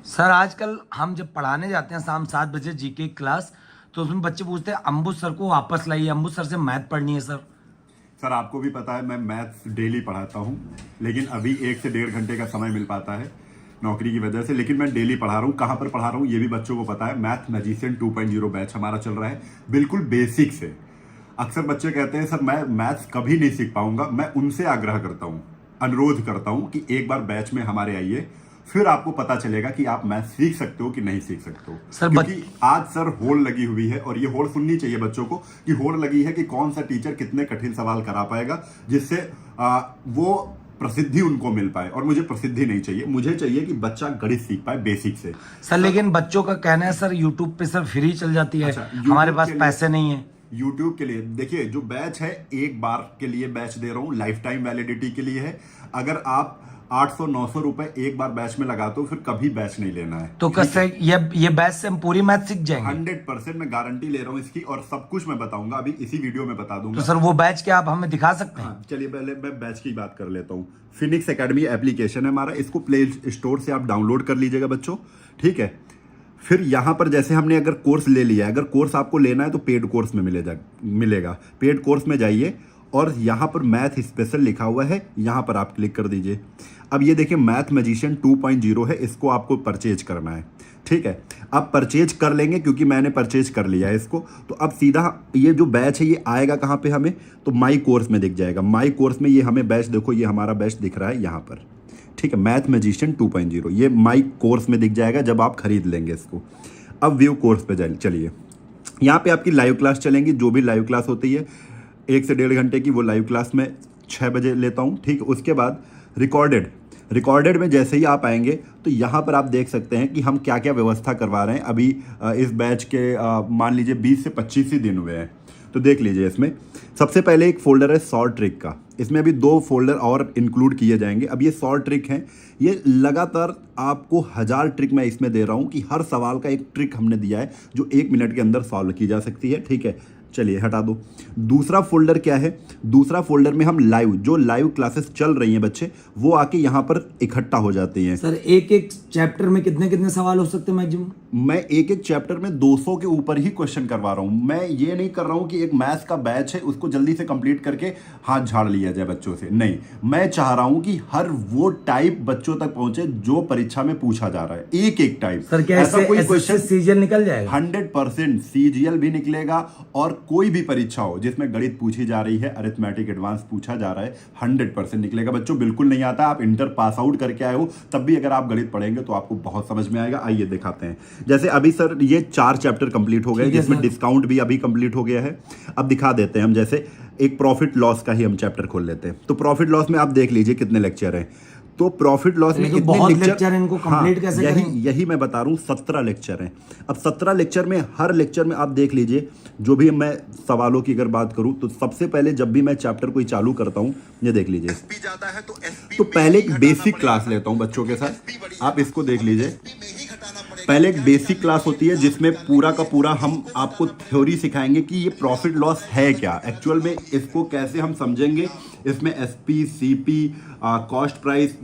Sir आजकल हम जब पढ़ाने जाते हैं शाम 7 बजे जीके क्लास, तो उसमें बच्चे पूछते हैं अम्बुज सर को वापस लाइए, अम्बुज सर से मैथ पढ़नी है सर। सर आपको भी पता है मैं मैथ्स डेली पढ़ाता हूँ, लेकिन अभी 1 से 1.5 घंटे का समय मिल पाता है नौकरी की वजह से। लेकिन मैं डेली पढ़ा रहा हूँ। कहाँ पर पढ़ा रहा हूँ ये भी बच्चों को पता है। मैथ मैजिशियन 2.0 बैच हमारा चल रहा है, बिल्कुल बेसिक से। अक्सर बच्चे कहते हैं सर मैं मैथ्स कभी नहीं सीख पाऊंगा। मैं उनसे आग्रह करता हूँ, अनुरोध करता हूँ कि एक बार बैच में हमारे आइए, फिर आपको पता चलेगा कि आप मैथ सीख सकते हो कि नहीं सीख सकते हो। सर क्योंकि आज सर होड़ लगी हुई है, और ये होड़ सुननी चाहिए बच्चों को कि होड़ लगी है कि कौन सा टीचर कितने कठिन सवाल करा पाएगा जिससे वो प्रसिद्धि उनको मिल पाए। और मुझे प्रसिद्धि नहीं चाहिए, मुझे चाहिए कि बच्चा गणित सीख पाए बेसिक से। सर लेकिन बच्चों का कहना है सर यूट्यूब पे सर फ्री चल जाती है। अच्छा, हमारे पास पैसे नहीं है। यूट्यूब के लिए देखिए, जो बैच है एक बार के लिए बैच दे रहा हूँ, लाइफ टाइम वैलिडिटी के लिए है। अगर आप 800-900 रुपए एक बार बैच में लगाते हो, फिर कभी बैच नहीं लेना है। तो कैसे ये बैच से हम पूरी मैथ सीख जाएंगे? 100% मैं गारंटी ले रहा हूँ इसकी, और सब कुछ मैं बताऊंगा, अभी इसी वीडियो में बता दूंगा। तो सर वो बैच क्या आप हमें दिखा सकते हैं? हाँ, चलिए पहले मैं बैच की बात कर लेता हूँ। फिनिक्स एकेडमी एप्लीकेशन है हमारा, इसको प्ले स्टोर से आप डाउनलोड कर लीजिएगा बच्चों, ठीक है। फिर यहाँ पर जैसे हमने अगर कोर्स ले लिया है, अगर कोर्स आपको लेना है तो पेड कोर्स में मिलेगा। पेड कोर्स में जाइए और यहाँ पर मैथ स्पेशल लिखा हुआ है, यहाँ पर आप क्लिक कर दीजिए। अब ये देखिए मैथ मैजिशियन 2.0 है, इसको आपको परचेज करना है, ठीक है। अब परचेज कर लेंगे क्योंकि मैंने परचेज कर लिया है इसको। तो अब सीधा ये जो बैच है ये आएगा कहाँ पे हमें, तो माई कोर्स में दिख जाएगा। माई कोर्स में ये हमें बैच, देखो ये हमारा बैच दिख रहा है यहाँ पर, ठीक है। मैथ मैजिशियन 2.0 ये माई कोर्स में दिख जाएगा जब आप खरीद लेंगे इसको। अब व्यू कोर्स पे चलिए, यहाँ पे आपकी लाइव क्लास चलेंगी। जो भी लाइव क्लास होती है 1 से 1.5 घंटे की, वो लाइव क्लास में 6 बजे लेता हूँ, ठीक है। उसके बाद रिकॉर्डेड में जैसे ही आप आएंगे तो यहाँ पर आप देख सकते हैं कि हम क्या क्या व्यवस्था करवा रहे हैं। अभी इस बैच के मान लीजिए 20 से 25 ही दिन हुए हैं, तो देख लीजिए। इसमें सबसे पहले एक फोल्डर है शॉर्ट ट्रिक का, इसमें अभी 2 फोल्डर और इंक्लूड किए जाएंगे। अब ये शॉर्ट ट्रिक हैं, ये लगातार आपको 1000 ट्रिक मैं इसमें दे रहा हूँ कि हर सवाल का एक ट्रिक हमने दिया है जो 1 मिनट के अंदर सॉल्व की जा सकती है, ठीक है। चलिए हटा दो। दूसरा फोल्डर क्या है, दूसरा फोल्डर में हम जो लाइव क्लासेस चल रही हैं बच्चे, वो आके यहाँ पर इकट्ठा हो जाती हैं। सर एक चैप्टर में कितने सवाल हो सकते हैं मैक्सिमम? मैं एक चैप्टर में 200 के ऊपर ही क्वेश्चन करवा रहा हूँ। मैं ये नहीं कर रहा हूँ कि एक मैथ्स का बैच है उसको जल्दी से कंप्लीट करके हाथ झाड़ लिया जाए बच्चों से, नहीं। मैं चाह रहा हूँ कि हर वो टाइप बच्चों तक पहुंचे जो परीक्षा में पूछा जा रहा है, एक टाइप। सर क्या ऐसा कोई क्वेश्चन सीजीएल निकल जाएगा? 100% सीजीएल भी निकलेगा, और कोई भी परीक्षा हो जिसमें गणित पूछी जा रही है, अरिथमेटिक एडवांस पूछा जा रहा है, 100% निकलेगा। बच्चों बिल्कुल नहीं आता, आप इंटर पास आउट करके आए हो तब भी अगर आप गणित पढ़ेंगे तो आपको बहुत समझ में आएगा। आइए दिखाते हैं। जैसे अभी सर ये 4 चैप्टर कंप्लीट हो गए, जिसमें डिस्काउंट भी अभी कंप्लीट हो गया है। अब दिखा देते हैं हम, जैसे एक प्रॉफिट लॉस का ही हम चैप्टर खोल लेते हैं। तो प्रॉफिट लॉस में आप देख लीजिए कितने लेक्चर हैं। तो प्रॉफिट लॉस में कितने लेक्चर इनको कंप्लीट कैसे करें? यही मैं बता रहा हूँ, 17 लेक्चर हैं। अब 17 लेक्चर में हर लेक्चर में आप देख लीजिए, जो भी मैं सवालों की अगर बात करूं तो सबसे पहले जब भी मैं चैप्टर कोई चालू करता हूं, ये देख लीजिए। तो पहले एक बेसिक क्लास लेता हूं बच्चों के साथ, आप इसको देख लीजिए। पहले एक बेसिक क्लास होती है जिसमें पूरा का पूरा हम आपको थ्योरी सिखाएंगे कि ये प्रॉफिट लॉस है क्या, एक्चुअल में इसको कैसे हम समझेंगे, इसमें SP, CP, cost price,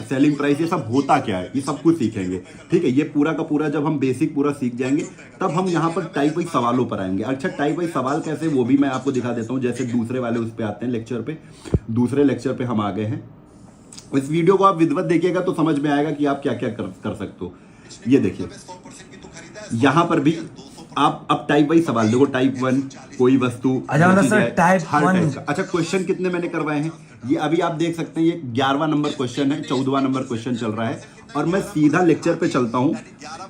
selling price, ये सब होता क्या है, ये सब कुछ सीखेंगे, ठीक है। ये पूरा का पूरा जब हम बेसिक पूरा सीख जाएंगे तब हम यहाँ पर टाइप वाइज सवालों पर आएंगे। अच्छा, टाइप वाइज सवाल कैसे, वो भी मैं आपको दिखा देता हूँ। जैसे दूसरे वाले उस पर आते हैं लेक्चर पे, दूसरे लेक्चर पे हम आ गए हैं। इस वीडियो को आप विधिवत देखिएगा तो समझ में आएगा कि आप क्या क्या कर सकते हो। ये देखिए यहाँ पर भी आप अब टाइप वाइज सवाल देखो। टाइप 1 कोई वस्तु, टाइप 1। अच्छा, क्वेश्चन कितने मैंने करवाए हैं ये अभी आप देख सकते हैं। ये 11वां नंबर क्वेश्चन है, 14वां नंबर क्वेश्चन चल रहा है, और मैं सीधा लेक्चर पे चलता हूं।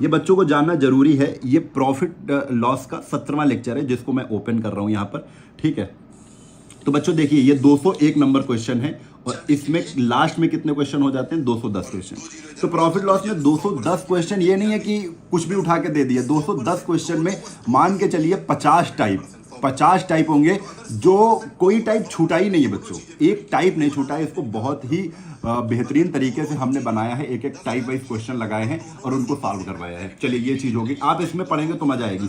ये बच्चों को जानना जरूरी है। ये प्रॉफिट लॉस का 17वां लेक्चर है जिसको मैं ओपन कर रहा हूं यहाँ पर, ठीक है। तो बच्चों देखिए ये 201 नंबर क्वेश्चन है, और इसमें लास्ट में कितने क्वेश्चन हो जाते हैं, 210 क्वेश्चन। तो प्रॉफिट लॉस में 210 क्वेश्चन, ये नहीं है कि कुछ भी उठा के दे दिया। 210 क्वेश्चन में मान के चलिए 50 टाइप होंगे, जो कोई टाइप छूटा ही नहीं है बच्चों, एक टाइप नहीं छूटा है। इसको बहुत ही बेहतरीन तरीके से हमने बनाया है, एक टाइप वाइज क्वेश्चन लगाए हैं और उनको सॉल्व करवाया है। चलिए ये चीज होगी, आप इसमें पढ़ेंगे तो मजा आएगी।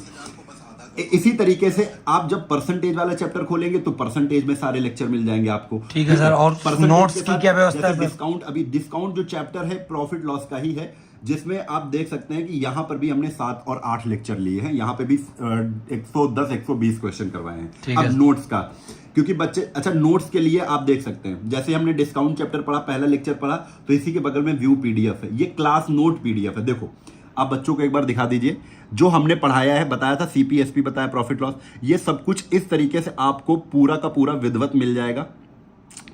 इसी तरीके से आप जब परसेंटेज वाला चैप्टर खोलेंगे तो परसेंटेज में सारे लेक्चर मिल जाएंगे आपको, ठीक है सर। और नोट्स की क्या व्यवस्था है? डिस्काउंट, अभी डिस्काउंट जो चैप्टर है प्रॉफिट लॉस का ही है, जिसमें आप देख सकते हैं कि यहाँ पर भी हमने 7 और 8 लेक्चर लिए हैं, यहाँ पे भी 110 120 क्वेश्चन करवाए हैं। अब नोट्स का, क्योंकि बच्चे, अच्छा नोट्स के लिए आप देख सकते हैं, जैसे हमने डिस्काउंट चैप्टर पढ़ा, पहला लेक्चर पढ़ा, तो इसी के बगल में व्यू पीडीएफ है, ये क्लास नोट पीडीएफ है। देखो आप बच्चों को एक बार दिखा दीजिए, जो हमने पढ़ाया है, बताया था सीपीएसपी, बताया प्रॉफिट लॉस, ये सब कुछ इस तरीके से आपको पूरा का पूरा विधिवत मिल जाएगा,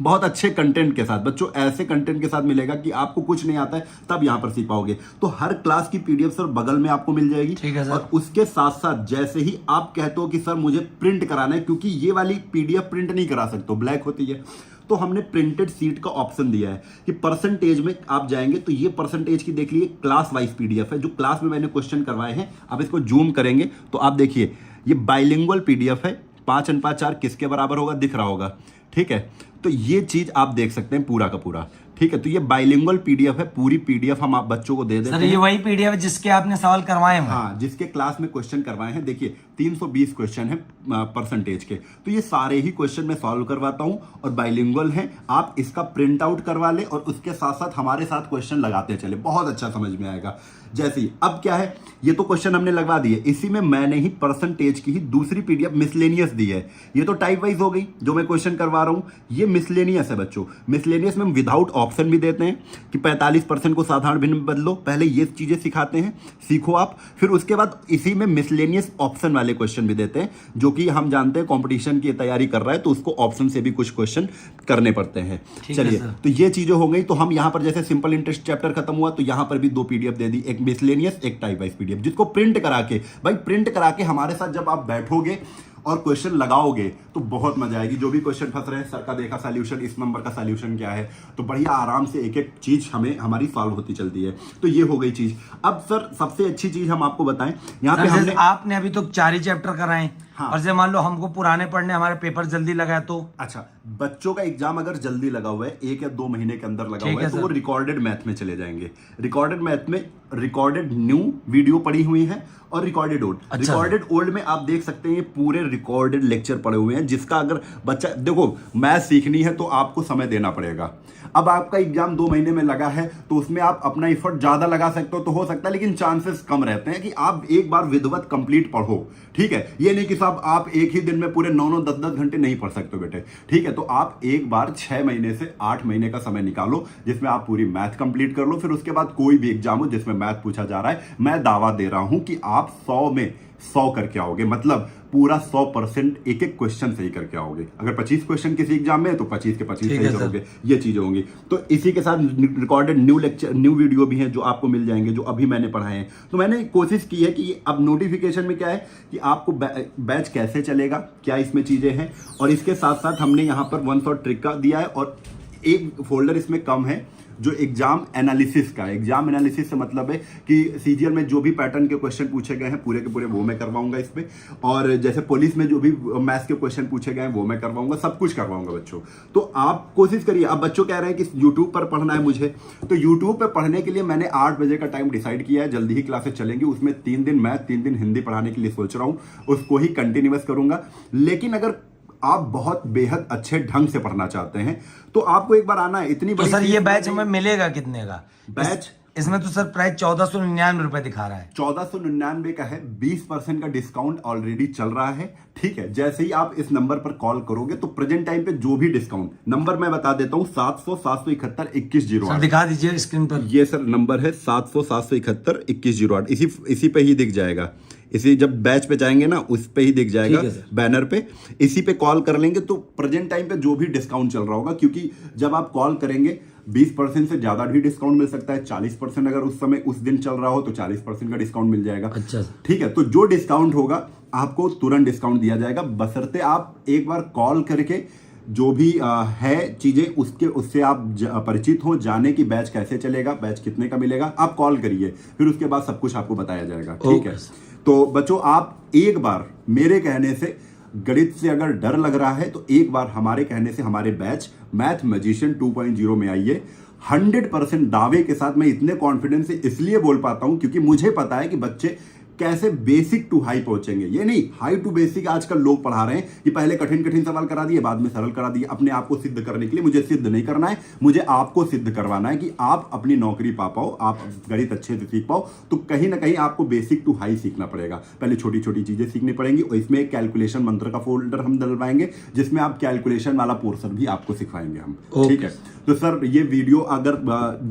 बहुत अच्छे कंटेंट के साथ। बच्चों ऐसे कंटेंट के साथ मिलेगा कि आपको कुछ नहीं आता है तब यहां पर सीख पाओगे। तो हर क्लास की पीडीएफ सर बगल में आपको मिल जाएगी। ठीक है सर। और उसके साथ साथ जैसे ही आप कहते हो कि सर मुझे प्रिंट कराना है, क्योंकि ये वाली पीडीएफ प्रिंट नहीं करा सकते, ब्लैक होती है, तो हमने प्रिंटेड सीट का ऑप्शन दिया है कि परसेंटेज में आप जाएंगे तो ये परसेंटेज की देख लीजिए क्लास वाइज पीडीएफ है, जो क्लास में मैंने क्वेश्चन करवाए हैं। आप इसको जूम करेंगे तो आप देखिए ये बाइलिंगुअल पीडीएफ है, 5:4 किसके बराबर होगा दिख रहा होगा, ठीक है। तो ये चीज आप देख सकते हैं पूरा का पूरा, ठीक है। तो ये बाइलिंगुअल पीडीएफ है, पूरी पीडीएफ हम आप बच्चों को दे देते हैं। सर ये वही पीडीएफ है जिसके आपने सवाल करवाए हैं? हाँ, जिसके क्लास में क्वेश्चन करवाए हैं। देखिए 320 क्वेश्चन है परसेंटेज के, तो ये सारे ही क्वेश्चन मैं सॉल्व करवाता हूं और बाइलिंगुअल है। आप इसका प्रिंट आउट करवा ले और उसके साथ साथ हमारे साथ क्वेश्चन लगाते चले, बहुत अच्छा समझ में आएगा। जैसे ही अब क्या है, ये तो क्वेश्चन हमने लगवा दिए, इसी में मैंने ही परसेंटेज की ही दूसरी पीडीएफ मिसलेनियस दी है। ये तो टाइप वाइज हो गई जो मैं क्वेश्चन करवा रहा हूं, ये मिसलेनियस है बच्चों। मिसलेनियस में हम विदाउट ऑप्शन भी देते हैं कि 45% को साधारण भिन्न में बदलो, पहले ये चीजें सिखाते हैं, सीखो आप। फिर उसके बाद इसी में मिसलेनियस ऑप्शन वाले क्वेश्चन भी देते हैं, जो कि हम जानते हैं कंपटीशन की तैयारी कर रहा है तो उसको ऑप्शन से भी कुछ क्वेश्चन करने पड़ते हैं। चलिए, तो ये चीजें हो गई। तो हम यहां पर जैसे सिंपल इंटरेस्ट चैप्टर खत्म हुआ तो यहां पर भी 2 पीडीएफ दे दी, एक मिसलेनियस, एक टाइप वाइज पीडीएफ, जिसको प्रिंट करा के, भाई प्रिंट करा के हमारे साथ जब आप बैठोगे और क्वेश्चन लगाओगे तो बहुत मजा आएगी। जो भी क्वेश्चन फंस रहे हैं, सर का देखा सॉल्यूशन, इस नंबर का सॉल्यूशन क्या है, तो बढ़िया आराम से एक एक चीज हमें हमारी सॉल्व होती चलती है। तो ये हो गई चीज। अब सर सबसे अच्छी चीज हम आपको बताएं, यहाँ पे हमने, आपने अभी तो 4 ही चैप्टर कराए। हाँ। और जैसे मान लो हमको पुराने पढ़ने, हमारे पेपर जल्दी लगा तो? अच्छा, बच्चों का एग्जाम अगर जल्दी लगा हुआ है, 1 या 2 महीने के अंदर लगा हुआ है, तो वो रिकॉर्डेड मैथ में चले जाएंगे। रिकॉर्डेड मैथ में रिकॉर्डेड न्यू वीडियो पड़ी हुई है और रिकॉर्डेड ओल्ड। रिकॉर्डेड ओल्ड में आप देख सकते हैं ये पूरे रिकॉर्डेड लेक्चर पड़े हुए हैं, जिसका अगर बच्चा, देखो मैथ सीखनी है तो आपको समय देना पड़ेगा। अब आपका एग्जाम 2 महीने में लगा है तो उसमें आप अपना एफर्ट ज्यादा लगा सकते हो, तो हो सकता है, लेकिन चांसेस कम रहते हैं कि आप एक बार विधिवत कंप्लीट पढ़ो। ठीक है, ये नहीं कि साहब आप एक ही दिन में पूरे 9-9 10-10 घंटे नहीं पढ़ सकते बेटे। ठीक है, तो आप एक बार 6 महीने से 8 महीने का समय निकालो, जिसमें आप पूरी मैथ कंप्लीट कर लो। फिर उसके बाद कोई भी एग्जाम हो जिसमें मैथ पूछा जा रहा है, मैं दावा दे रहा हूं कि आप 100 में 100 करके आओगे, मतलब पूरा 100% एक एक क्वेश्चन सही करके आओगे। अगर 25 क्वेश्चन किसी एग्जाम में है तो 25 के 25 सही करोगे। ये चीजें होंगी। तो इसी के साथ recorded new lecture, new video भी हैं जो आपको मिल जाएंगे, जो अभी मैंने पढ़ाए हैं। तो मैंने कोशिश की है कि अब नोटिफिकेशन में क्या है कि आपको बैच कैसे चलेगा, क्या इसमें चीजें हैं, और इसके साथ साथ हमने यहाँ पर 1 शॉट ट्रिक का दिया है, और एक फोल्डर इसमें कम है जो एग्जाम एनालिसिस का है। एग्जाम एनालिसिस से मतलब है कि सीजीएल में जो भी पैटर्न के क्वेश्चन पूछे गए हैं पूरे के पूरे वो मैं करवाऊंगा इस पे, और जैसे पुलिस में जो भी मैथ्स के क्वेश्चन पूछे गए हैं वो मैं करवाऊंगा, सब कुछ करवाऊंगा बच्चों। तो आप कोशिश करिए। अब बच्चों कह रहे हैं कि यूट्यूब पर पढ़ना है मुझे, तो यूट्यूब पर पढ़ने के लिए मैंने 8 बजे का टाइम डिसाइड किया है। जल्दी ही क्लासेस चलेंगी, उसमें 3 दिन मैथ 3 दिन हिंदी पढ़ाने के लिए सोच रहा हूँ, उसको ही कंटिन्यूअस करूंगा। लेकिन अगर आप बहुत बेहद अच्छे ढंग से पढ़ना चाहते हैं तो आपको एक बार आना है। इतनी तो सर ये बैच हमें मिलेगा कितने का? बैच इसमें तो सर प्राइस 1499 रुपए दिखा रहा है। 1499 का है, 20% का डिस्काउंट ऑलरेडी चल रहा है। ठीक है, जैसे ही आप इस नंबर पर कॉल करोगे तो प्रेजेंट टाइम पे जो भी डिस्काउंट, नंबर मैं बता देता हूं, 700-771-2108। दिखा दीजिए स्क्रीन पर। ये सर नंबर है 700-771-2108। इसी पे ही दिख जाएगा। इसी जब बैच पे जाएंगे ना उस पे ही दिख जाएगा बैनर पे। इसी पे कॉल कर लेंगे तो प्रेजेंट टाइम पे जो भी डिस्काउंट चल रहा होगा, क्योंकि जब आप कॉल करेंगे 20% से ज्यादा भी डिस्काउंट मिल सकता है। 40% अगर उस समय उस दिन चल रहा हो तो 40% का डिस्काउंट मिल जाएगा। अच्छा, ठीक है, तो जो डिस्काउंट होगा आपको तुरंत डिस्काउंट दिया जाएगा, बशर्ते आप एक बार कॉल करके जो भी है चीजें उससे आप परिचित हो, जाने की बैच कैसे चलेगा, बैच कितने का मिलेगा। आप कॉल करिए, फिर उसके बाद सब कुछ आपको बताया जाएगा। ठीक है, तो बच्चों आप एक बार मेरे कहने से, गणित से अगर डर लग रहा है तो एक बार हमारे कहने से हमारे बैच मैथ मैजिशियन 2.0 में आइए। 100% दावे के साथ मैं इतने कॉन्फिडेंस से इसलिए बोल पाता हूं क्योंकि मुझे पता है कि बच्चे कैसे बेसिक टू हाई पहुंचेंगे। ये नहीं हाई टू बेसिक आजकल लोग पढ़ा रहे हैं कि पहले कठिन कठिन सवाल करा दिए, बाद में सरल करा दिए, अपने आप को सिद्ध करने के लिए। मुझे सिद्ध नहीं करना है, मुझे आपको सिद्ध करवाना है कि आप अपनी नौकरी पा पाओ, आप गणित अच्छे से सीख पाओ। तो कहीं ना कहीं आपको बेसिक टू हाई सीखना पड़ेगा। पहले छोटी छोटी चीजें सीखनी पड़ेंगी और इसमें एक कैलकुलेशन मंत्र का फोल्डर हम डलवाएंगे जिसमें आप कैलकुलेशन वाला पोर्शन भी आपको सिखवाएंगे हम। ठीक है, तो सर ये वीडियो अगर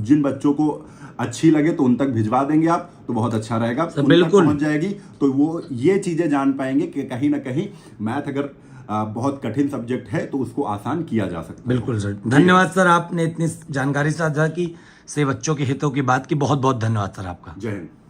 जिन बच्चों को अच्छी लगे तो उन तक भिजवा देंगे आप, तो बहुत अच्छा रहेगा। उन तक पहुंच जाएगी तो वो ये चीजें जान पाएंगे कि कहीं ना कहीं मैथ अगर बहुत कठिन सब्जेक्ट है तो उसको आसान किया जा सकता है। बिल्कुल सर, धन्यवाद सर, आपने इतनी जानकारी साझा की से बच्चों के हितों की बात की। बहुत बहुत धन्यवाद सर आपका। जय हिंद।